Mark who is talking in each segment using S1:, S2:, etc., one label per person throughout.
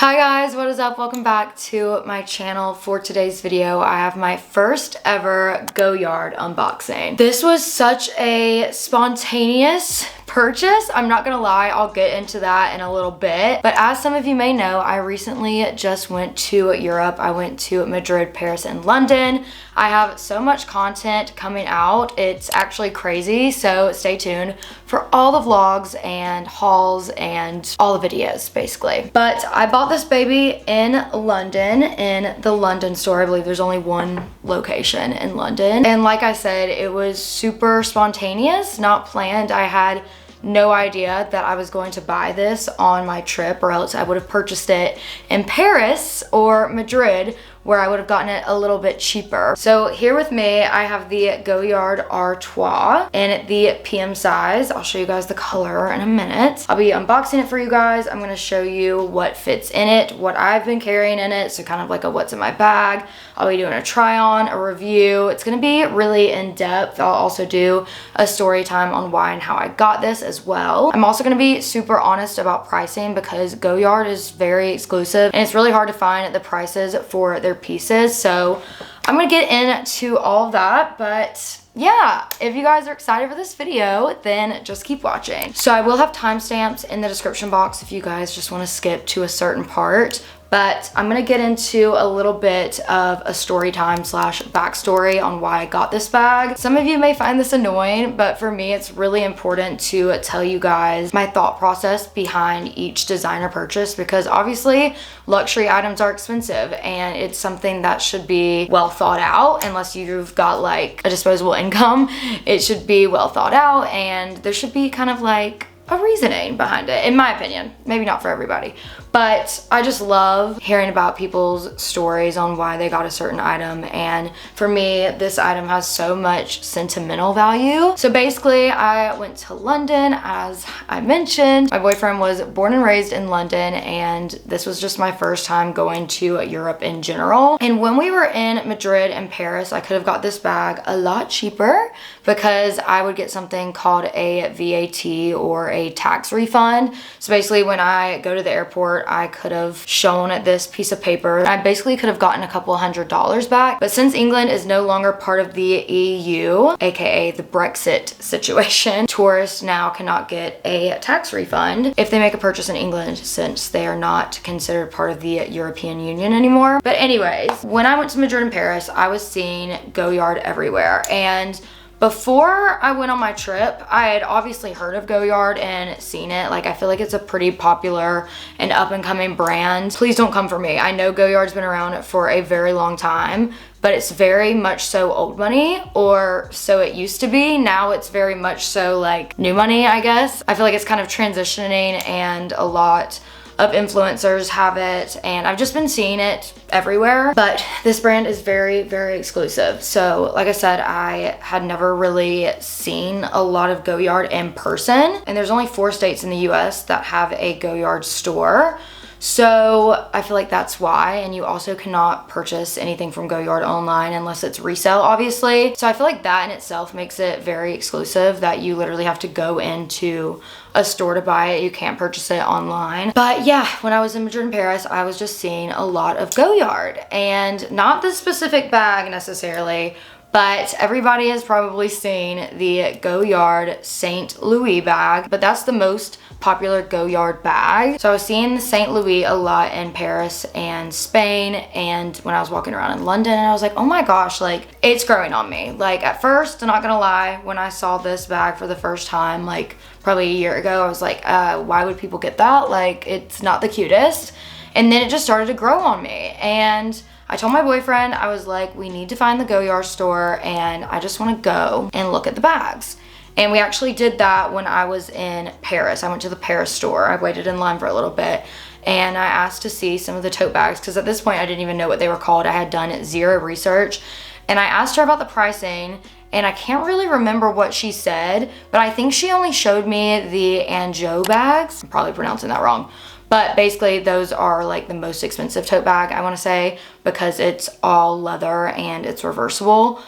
S1: Hi guys, what is up? Welcome back to my channel. For today's video, I have my first ever Goyard unboxing. This was such a spontaneous purchase. I'm not gonna lie, I'll get into that in a little bit. But as some of you may know, I recently just went to Europe. I went to Madrid, Paris, and London. I have so much content coming out. It's actually crazy, so stay tuned for all the vlogs and hauls and all the videos, basically. But I bought this baby in London, in the London store. I believe there's only one location in London. And like I said, it was super spontaneous, not planned. I had no idea that I was going to buy this on my trip, or else I would have purchased it in Paris or Madrid, where I would have gotten it a little bit cheaper. So here with me, I have the Goyard Artois in the PM size. I'll show you guys the color in a minute. I'll be unboxing it for you guys. I'm gonna show you what fits in it, what I've been carrying in it, so kind of like a what's in my bag. I'll be doing a try on, a review. It's gonna be really in depth. I'll also do a story time on why and how I got this as well. I'm also gonna be super honest about pricing because Goyard is very exclusive and it's really hard to find the prices for their pieces. So I'm gonna get into all of that, but yeah, if you guys are excited for this video, then just keep watching. So I will have timestamps in the description box if you guys just want to skip to a certain part. But I'm gonna get into a little bit of a story time slash backstory on why I got this bag. Some of you may find this annoying, but for me, it's really important to tell you guys my thought process behind each designer purchase, because obviously luxury items are expensive and it's something that should be well thought out. Unless you've got like a disposable income, it should be well thought out and there should be kind of like a reasoning behind it, in my opinion. Maybe not for everybody, but I just love hearing about people's stories on why they got a certain item. And for me, this item has so much sentimental value. So basically, I went to London, as I mentioned. My boyfriend was born and raised in London, and this was just my first time going to Europe in general. And when we were in Madrid and Paris, I could have got this bag a lot cheaper because I would get something called a VAT, or a tax refund. So basically, when I go to the airport, I could have shown this piece of paper. I basically could have gotten a couple $100s back. But since England is no longer part of the EU, aka the Brexit situation, tourists now cannot get a tax refund if they make a purchase in England, since they are not considered part of the European Union anymore. But anyways, when I went to Madrid and Paris, I was seeing Goyard everywhere. And before I went on my trip, I had obviously heard of Goyard and seen it. Like, I feel like it's a pretty popular and up-and-coming brand. Please don't come for me. I know Goyard's been around for a very long time, but it's very much so old money, or so it used to be. Now it's very much so like new money, I guess. I feel like it's kind of transitioning, and a lot of influencers have it, and I've just been seeing it everywhere. But this brand is very, very exclusive. So like I said, I had never really seen a lot of Goyard in person, and there's only 4 states in the US that have a Goyard store. So I feel like that's why. And you also cannot purchase anything from Goyard online unless it's resale, obviously. So I feel like that in itself makes it very exclusive, that you literally have to go into a store to buy it. You can't purchase it online. But yeah, when I was in Madrid and Paris, I was just seeing a lot of Goyard, and not this specific bag necessarily, but everybody has probably seen the Goyard St. Louis bag, but that's the most popular Goyard bag. So I was seeing the St. Louis a lot in Paris and Spain, and when I was walking around in London, and I was like, oh my gosh, like, it's growing on me. Like, at first, I'm not gonna lie, when I saw this bag for the first time, like probably a year ago, I was like, why would people get that? Like, it's not the cutest. And then it just started to grow on me, and I told my boyfriend, I was like, we need to find the Goyard store, and I just want to go and look at the bags. And we actually did that when I was in Paris. I went to the Paris store. I waited in line for a little bit, and I asked to see some of the tote bags, because at this point I didn't even know what they were called. I had done zero research, and I asked her about the pricing, and I can't really remember what she said, but I think she only showed me the Anjou bags. I'm probably pronouncing that wrong. But basically, those are like the most expensive tote bag, I want to say, because it's all leather and it's reversible.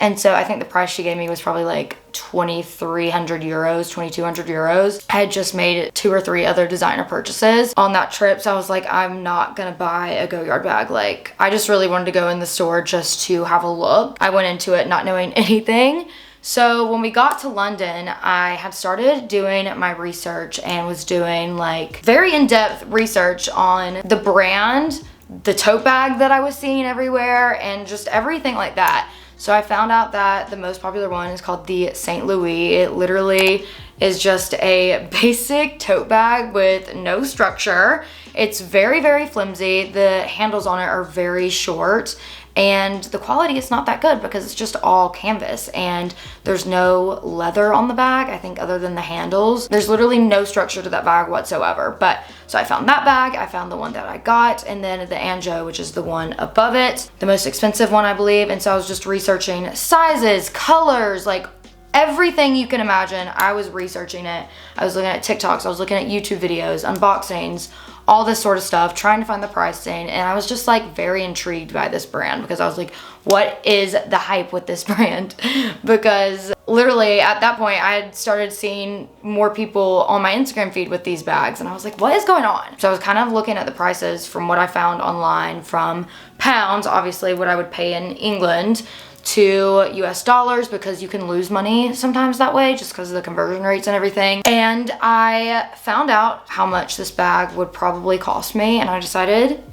S1: And so I think the price she gave me was probably like 2,300 euros, 2,200 euros. I had just made 2 or 3 other designer purchases on that trip. So I was like, I'm not gonna buy a Goyard bag. Like, I just really wanted to go in the store just to have a look. I went into it not knowing anything. So when we got to London, I had started doing my research and was doing like very in-depth research on the brand, the tote bag that I was seeing everywhere, and just everything like that. So I found out that the most popular one is called the St. Louis. It literally is just a basic tote bag with no structure. It's very, very flimsy. The handles on it are very short, and the quality is not that good because it's just all canvas and there's no leather on the bag, I think, other than the handles. There's literally no structure to that bag whatsoever. But so I found that bag, I found the one that I got, and then the Anjo, which is the one above it, the most expensive one, I believe. And so I was just researching sizes, colors, like everything you can imagine. I was researching it. I was looking at TikToks, I was looking at YouTube videos, unboxings, all this sort of stuff, trying to find the pricing. And I was just like very intrigued by this brand because I was like, what is the hype with this brand? Because literally at that point I had started seeing more people on my Instagram feed with these bags, and I was like, what is going on? So I was kind of looking at the prices from what I found online, from pounds, obviously what I would pay in England, to US dollars, because you can lose money sometimes that way just because of the conversion rates and everything. And I found out how much this bag would probably cost me, and I decided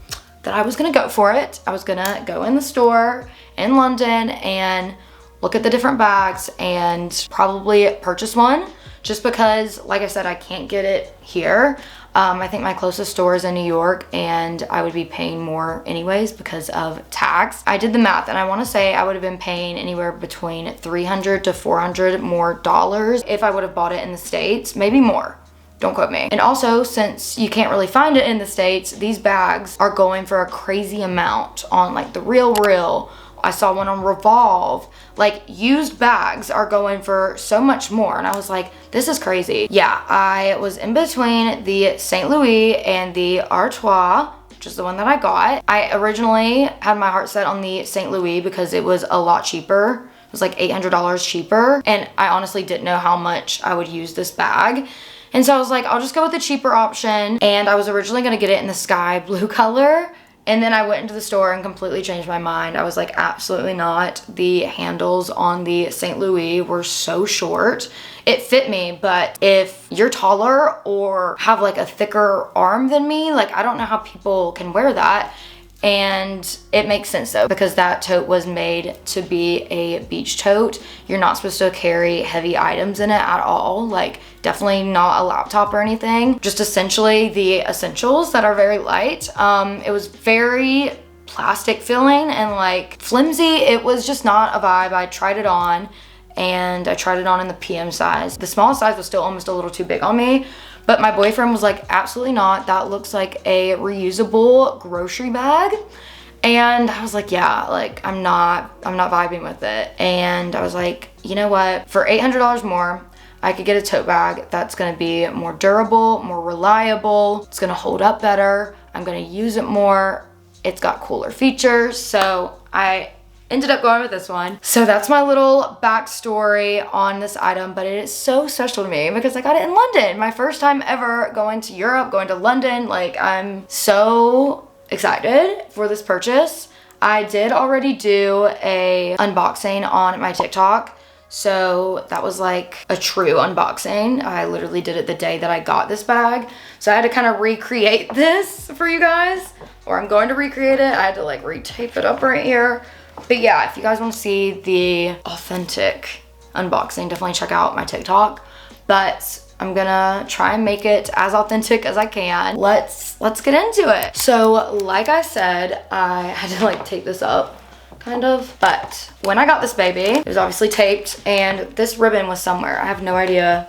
S1: that I was gonna go for it. I was gonna go in the store in London and look at the different bags and probably purchase one, just because, like I said, I can't get it here. I think my closest store is in New York, and I would be paying more anyways because of tax. I did the math, and I want to say I would have been paying anywhere between 300 to 400 more dollars if I would have bought it in the States, maybe more. Don't quote me. And also, since you can't really find it in the States, these bags are going for a crazy amount on like the Real. I saw one on Revolve. Like, used bags are going for so much more, and I was like, this is crazy. Yeah, I was in between the St. Louis and the Artois, which is the one that I got. I originally had my heart set on the St. Louis because it was a lot cheaper. It was like $800 cheaper, and I honestly didn't know how much I would use this bag. And so I was like, I'll just go with the cheaper option. And I was originally gonna get it in the sky blue color. And then I went into the store and completely changed my mind. I was like, absolutely not. The handles on the St. Louis were so short. It fit me, but if you're taller or have like a thicker arm than me, like I don't know how people can wear that. And it makes sense though, because that tote was made to be a beach tote. You're not supposed to carry heavy items in it at all. Like, definitely not a laptop or anything. Just essentially the essentials that are very light. It was very plastic feeling and like flimsy. It was just not a vibe. I tried it on, and I tried it on in the PM size. The small size was still almost a little too big on me. But my boyfriend was like, absolutely not. That looks like a reusable grocery bag. And I was like, yeah, like I'm not vibing with it. And I was like, you know what? For $800 more, I could get a tote bag that's gonna be more durable, more reliable. It's gonna hold up better. I'm gonna use it more. It's got cooler features. So I ended up going with this one. So that's my little backstory on this item, but it is so special to me because I got it in London. My first time ever going to Europe, going to London. Like, I'm so excited for this purchase. I did already do a unboxing on my TikTok. So that was like a true unboxing. I literally did it the day that I got this bag. So I had to kind of recreate this for you guys, or I'm going to recreate it. I had to like retape it up right here. But yeah, if you guys want to see the authentic unboxing, definitely check out my TikTok. But I'm gonna try and make it as authentic as I can. Let's get into it. So like I said, I had to like tape this up kind of, but when I got this baby, it was obviously taped, and this ribbon was somewhere. I have no idea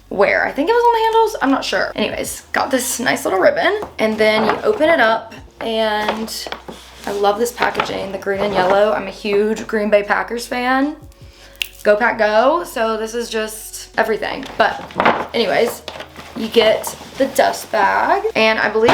S1: where. I think it was on the handles, I'm not sure. Anyways, got this nice little ribbon, and then you open it up, and I love this packaging, the green and yellow. I'm a huge Green Bay Packers fan. Go Pack Go. So this is just everything. But anyways, you get the dust bag, and I believe,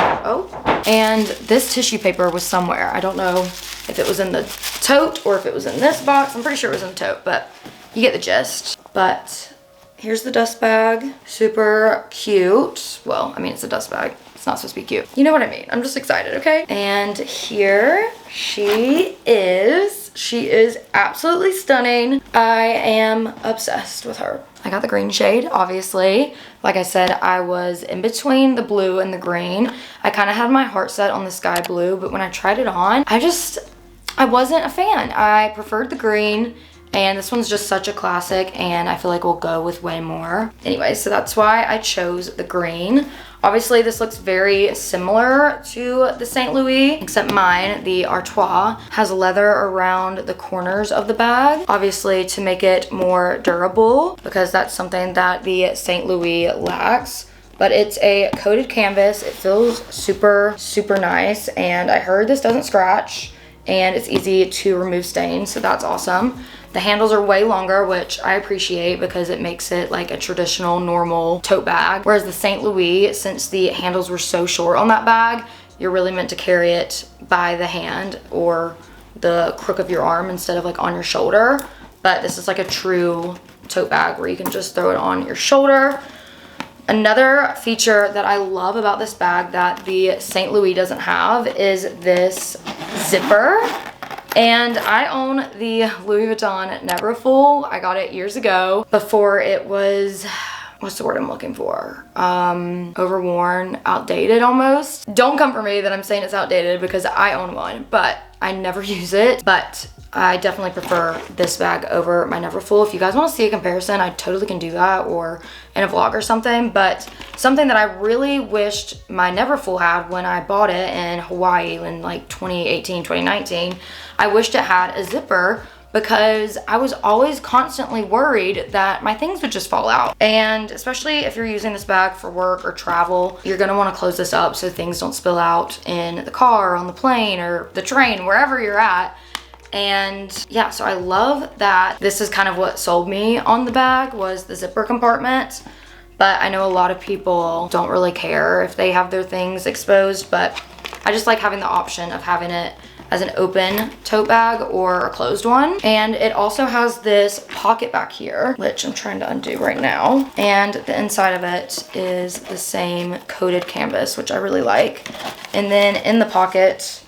S1: and this tissue paper was somewhere. I don't know if it was in the tote or if it was in this box. I'm pretty sure it was in the tote, but you get the gist. But here's the dust bag. Super cute. Well, I mean, it's a dust bag. It's not supposed to be cute. You know what I mean. I'm just excited, okay? And here she is. She is absolutely stunning. I am obsessed with her. I got the green shade, obviously. Like I said, I was in between the blue and the green. I kind of had my heart set on the sky blue, but when I tried it on, I wasn't a fan. I preferred the green. And this one's just such a classic, and I feel like will go with way more. Anyway, so that's why I chose the green. Obviously, this looks very similar to the St. Louis, except mine, the Artois, has leather around the corners of the bag, obviously to make it more durable, because that's something that the St. Louis lacks. But it's a coated canvas. It feels super, super nice, and I heard this doesn't scratch, and it's easy to remove stains, so that's awesome. The handles are way longer, which I appreciate because it makes it like a traditional, normal tote bag. Whereas the St. Louis, since the handles were so short on that bag, you're really meant to carry it by the hand or the crook of your arm instead of like on your shoulder. But this is like a true tote bag where you can just throw it on your shoulder. Another feature that I love about this bag that the St. Louis doesn't have is this zipper. And I own the Louis Vuitton Never Full. I got it years ago before it was, what's the word I'm looking for? Overworn, outdated almost. Don't come for me that I'm saying it's outdated because I own one, but I never use it. But I definitely prefer this bag over my Never Full. If you guys want to see a comparison, I totally can do that, or in a vlog or something. But something that I really wished my Never Full had when I bought it in Hawaii in like 2018, 2019, I wished it had a zipper, because I was always constantly worried that my things would just fall out. And especially if you're using this bag for work or travel, you're gonna wanna close this up so things don't spill out in the car or on the plane or the train, wherever you're at. And yeah, so I love that. This is kind of what sold me on the bag, was the zipper compartment. But I know a lot of people don't really care if they have their things exposed, but I just like having the option of having it as an open tote bag or a closed one. And it also has this pocket back here, which I'm trying to undo right now. And the inside of it is the same coated canvas, which I really like. And then in the pocket,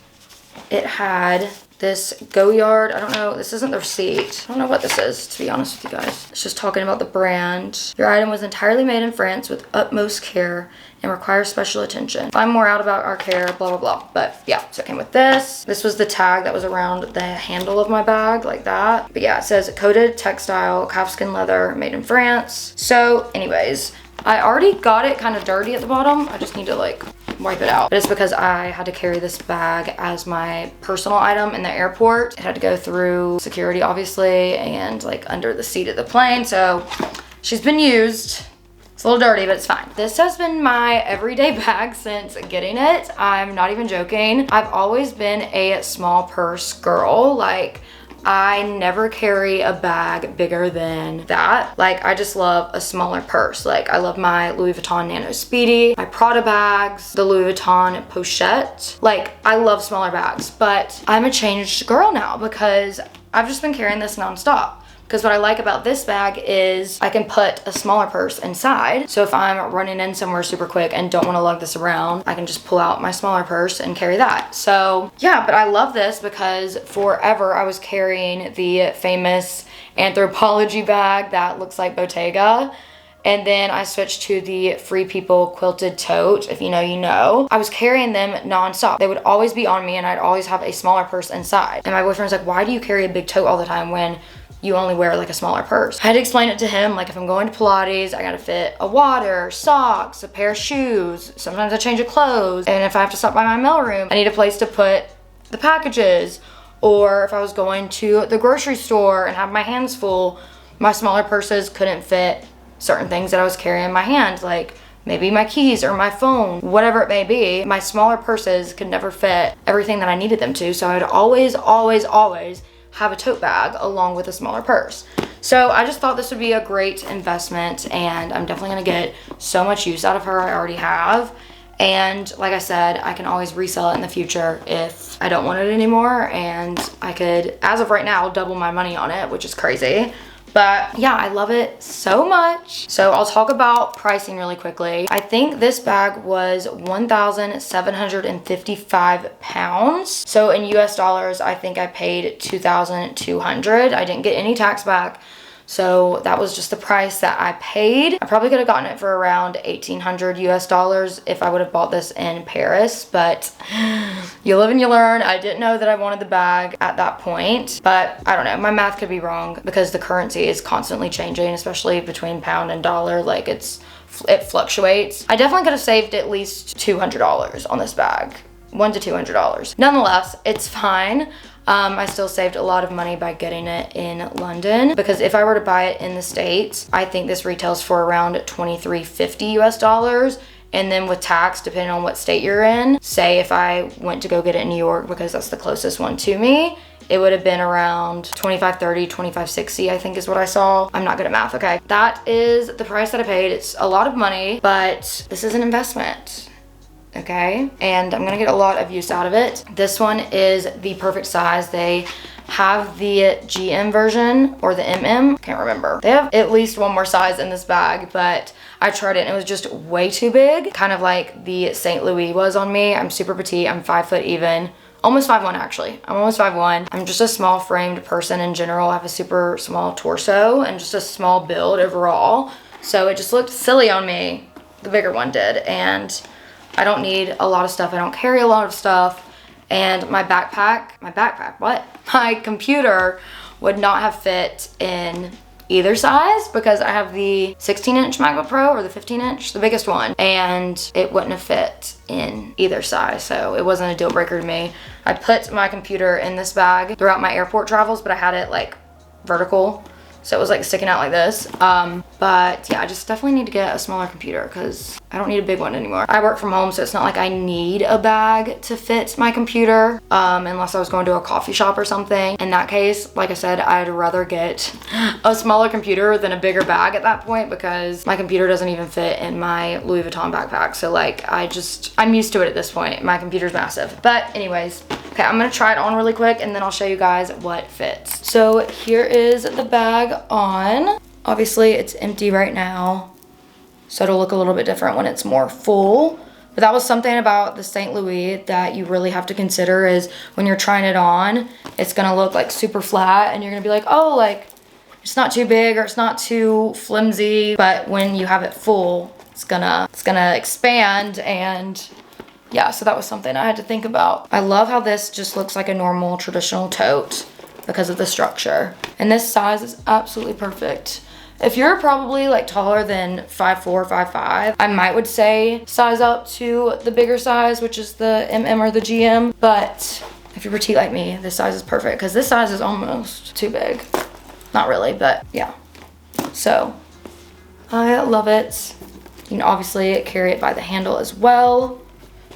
S1: it had this Goyard, I don't know, this isn't the receipt. I don't know what this is, to be honest with you guys. It's just talking about the brand. Your item was entirely made in France with utmost care and requires special attention. Find more out about our care, blah, blah, blah. But yeah, so it came with this. This was the tag that was around the handle of my bag, like that. But yeah, it says coated textile, calfskin leather, made in France. So anyways, I already got it kind of dirty at the bottom. I just need to like wipe it out. But it's because I had to carry this bag as my personal item in the airport. It had to go through security, obviously, and like under the seat of the plane. So she's been used. It's a little dirty, but it's fine. This has been my everyday bag since getting it. I'm not even joking. I've always been a small purse girl. Like, I never carry a bag bigger than that. Like, I just love a smaller purse. Like, I love my Louis Vuitton Nano Speedy, my Prada bags, the Louis Vuitton Pochette. Like, I love smaller bags, but I'm a changed girl now because I've just been carrying this nonstop. Because what I like about this bag is I can put a smaller purse inside. So if I'm running in somewhere super quick and don't want to lug this around, I can just pull out my smaller purse and carry that. So yeah, but I love this because forever I was carrying the famous Anthropologie bag that looks like Bottega. And then I switched to the Free People quilted tote. If you know, you know. I was carrying them nonstop. They would always be on me and I'd always have a smaller purse inside. And my boyfriend's like, why do you carry a big tote all the time when you only wear like a smaller purse? I had to explain it to him, like if I'm going to Pilates, I gotta fit a water, socks, a pair of shoes, sometimes I change of clothes, and if I have to stop by my mailroom, I need a place to put the packages. Or if I was going to the grocery store and have my hands full, my smaller purses couldn't fit certain things that I was carrying in my hand, like maybe my keys or my phone, whatever it may be. My smaller purses could never fit everything that I needed them to, so I'd always have a tote bag along with a smaller purse. So I just thought this would be a great investment, and I'm definitely gonna get so much use out of her. I already have. And like I said, I can always resell it in the future if I don't want it anymore, and I could, as of right now, double my money on it, which is crazy. But yeah, I love it so much. So I'll talk about pricing really quickly. I think this bag was 1,755 pounds. So in US dollars, I think I paid 2,200. I didn't get any tax back. So that was just the price that I paid. I probably could have gotten it for around 1,800 US dollars if I would have bought this in Paris, but you live and you learn. I didn't know that I wanted the bag at that point, but I don't know. My math could be wrong because the currency is constantly changing, especially between pound and dollar. Like it fluctuates. I definitely could have saved at least $200 on this bag. $100 to $200. Nonetheless, it's fine. I still saved a lot of money by getting it in London, because if I were to buy it in the States, I think this retails for around $23.50 US dollars. And then with tax, depending on what state you're in, say if I went to go get it in New York, because that's the closest one to me, it would have been around $25.30, $25.60, I think is what I saw. I'm not good at math, okay? That is the price that I paid. It's a lot of money, but this is an investment. Okay, and I'm gonna get a lot of use out of it. This one is the perfect size. They have the GM version or the MM, can't remember. They have at least one more size in this bag, but I tried it and it was just way too big, kind of like the St. Louis was on me. I'm super petite, I'm 5 foot even. Almost 5'1" actually. I'm almost 5'1". I'm just a small framed person in general. I have a super small torso and just a small build overall. So it just looked silly on me. The bigger one did, and I don't need a lot of stuff. I don't carry a lot of stuff. And my computer would not have fit in either size, because I have the 16-inch MacBook Pro or the 15-inch, the biggest one, and it wouldn't have fit in either size. So it wasn't a deal breaker to me. I put my computer in this bag throughout my airport travels, but I had it like vertical. So it was like sticking out like this. But yeah, I just definitely need to get a smaller computer because I don't need a big one anymore. I work from home, so it's not like I need a bag to fit my computer, unless I was going to a coffee shop or something. In that case, like I said, I'd rather get a smaller computer than a bigger bag at that point, because my computer doesn't even fit in my Louis Vuitton backpack. So like, I'm used to it at this point. My computer's massive. But anyways, okay, I'm gonna try it on really quick and then I'll show you guys what fits. So here is the bag on. Obviously it's empty right now, so it'll look a little bit different when it's more full. But that was something about the St. Louis that you really have to consider, is when you're trying it on, it's gonna look like super flat and you're gonna be like, oh, like it's not too big or it's not too flimsy. But when you have it full, it's gonna expand. And yeah, so that was something I had to think about. I love how this just looks like a normal traditional tote because of the structure. And this size is absolutely perfect. If you're probably like taller than 5'4", 5'5", I would say size up to the bigger size, which is the MM or the GM. But if you're petite like me, this size is perfect, because this size is almost too big. Not really, but yeah. So I love it. You can obviously carry it by the handle as well.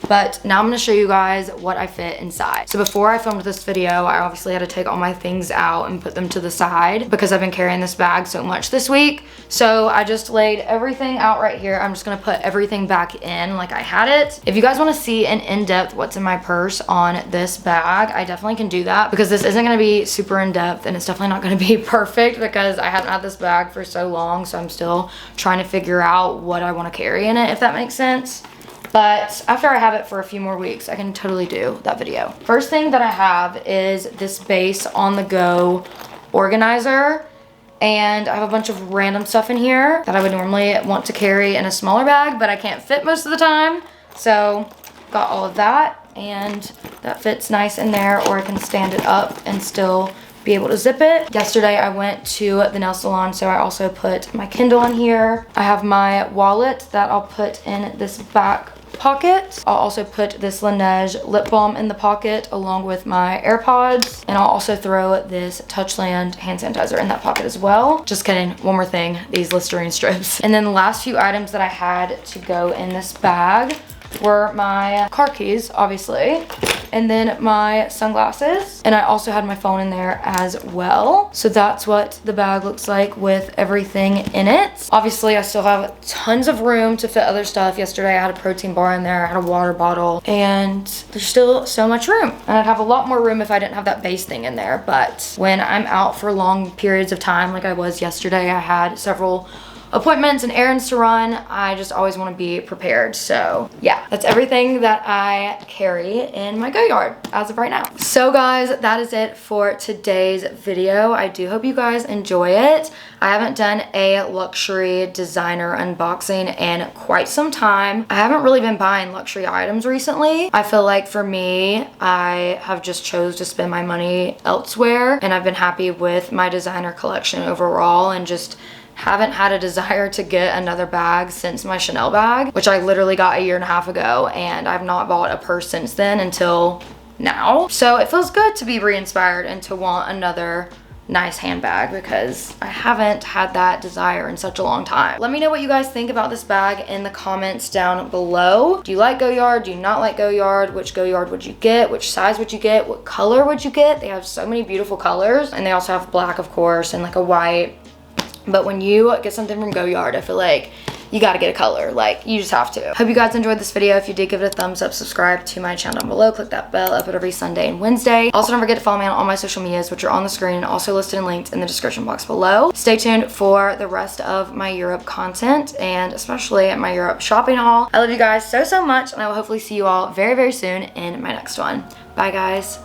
S1: But now I'm gonna show you guys what I fit inside. So before I filmed this video, I obviously had to take all my things out and put them to the side because I've been carrying this bag so much this week. So I just laid everything out right here. I'm just gonna put everything back in like I had it. If you guys wanna see an in-depth what's in my purse on this bag, I definitely can do that, because this isn't gonna be super in-depth and it's definitely not gonna be perfect because I haven't had this bag for so long. So I'm still trying to figure out what I wanna carry in it, if that makes sense. But after I have it for a few more weeks, I can totally do that video. First thing that I have is this base on the go organizer. And I have a bunch of random stuff in here that I would normally want to carry in a smaller bag, but I can't fit most of the time. So got all of that, and that fits nice in there, or I can stand it up and still be able to zip it. Yesterday I went to the nail salon, so I also put my Kindle in here. I have my wallet that I'll put in this back pocket. I'll also put this Laneige lip balm in the pocket along with my AirPods, and I'll also throw this Touchland hand sanitizer in that pocket as well. Just kidding, one more thing, these Listerine strips. And then the last few items that I had to go in this bag were my car keys, obviously, and then my sunglasses. And I also had my phone in there as well. So that's what the bag looks like with everything in it. Obviously, I still have tons of room to fit other stuff. Yesterday, I had a protein bar in there, I had a water bottle, and there's still so much room. And I'd have a lot more room if I didn't have that base thing in there. But when I'm out for long periods of time, like I was yesterday, I had several appointments and errands to run. I just always want to be prepared. So yeah, that's everything that I carry in my Goyard as of right now. So guys, that is it for today's video. I do hope you guys enjoy it. I haven't done a luxury designer unboxing in quite some time. I haven't really been buying luxury items recently. I feel like for me, I have just chose to spend my money elsewhere, and I've been happy with my designer collection overall, and just haven't had a desire to get another bag since my Chanel bag, which I literally got a year and a half ago, and I've not bought a purse since then until now. So it feels good to be re-inspired and to want another nice handbag, because I haven't had that desire in such a long time. Let me know what you guys think about this bag in the comments down below. Do you like Goyard? Do you not like Goyard? Which Goyard would you get? Which size would you get? What color would you get? They have so many beautiful colors, and they also have black, of course, and like a white. But when you get something from Goyard, I feel like you gotta get a color. Like, you just have to. Hope you guys enjoyed this video. If you did, give it a thumbs up, subscribe to my channel down below, click that bell, upload every Sunday and Wednesday. Also, don't forget to follow me on all my social medias, which are on the screen and also listed and linked in the description box below. Stay tuned for the rest of my Europe content, and especially my Europe shopping haul. I love you guys so, so much, and I will hopefully see you all very, very soon in my next one. Bye, guys.